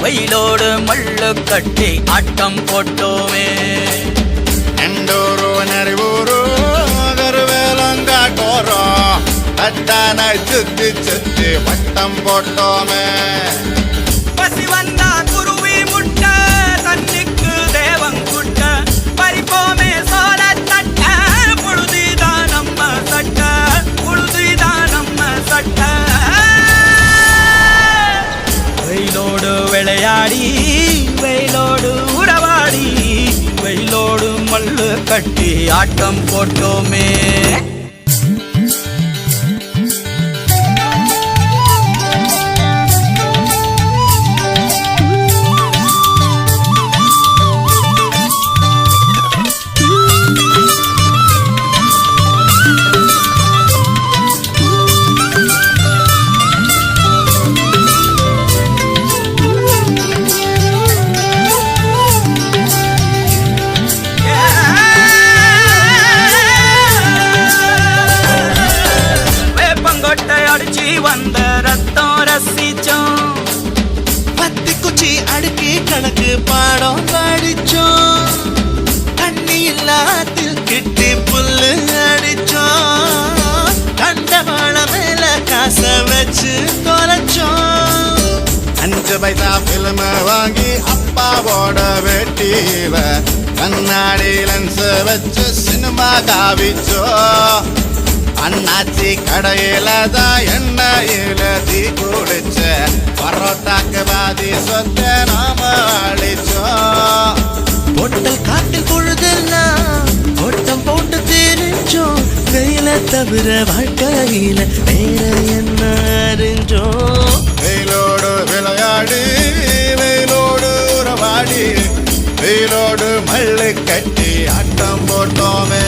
வெயிலோடு மல்லு கட்டி ஆட்டம் போட்டோமே. எண்டூரு நரிவூரு கருவேலங்காட்டோரம் அத்தானை சுத்தி சுத்தி வட்டம் போட்டோமே. பசி வந்தா குருவி முட்ட தண்ணிக்கு தேவங்குட்ட பறிப்போமே சோழ தட்ட புழுதிதான் நம்ம சட்ட புழுதிதான் நம்ம சட்ட. வெயிலோடு விளையாடி வெயிலோடு உறவாடி வெயிலோடு மல்லு கட்டி ஆட்டம் போட்டோமே. வந்த ரத்தம் ரசிச்சோம் பத்தி குச்சி அடுக்கி கணக்கு பாடம் படிச்சோம். தண்ணி இல்லாத்தில் கிட்டி புல்லு அடிச்சோம். கண்டவாள மேல காச வச்சு தொலைச்சோம். 5 பைசா பிலிம வாங்கி அப்பாவோட வெட்டிவ கண்ணாடி லென்ஸ் வச்சு சினிமா காவிச்சோ. அண்ணாச்சி கடையில தான் எண்ணெயில தீ குடிச்ச பரோட்டாக்கு பாதி சொத்த நாம அழிச்சோம். பொட்டல் காட்டில் பொழுதெல்லாம் ஓட்டம் போட்டு தெரிஞ்சோம். வெயில தவிர வாழ்க்கையில வேற என்ன அறிஞ்சோம். வெயிலோடு விளையாடி வெயிலோடு உறவாடி வெயிலோடு மல்லு கட்டி ஆட்டம் போட்டோமே.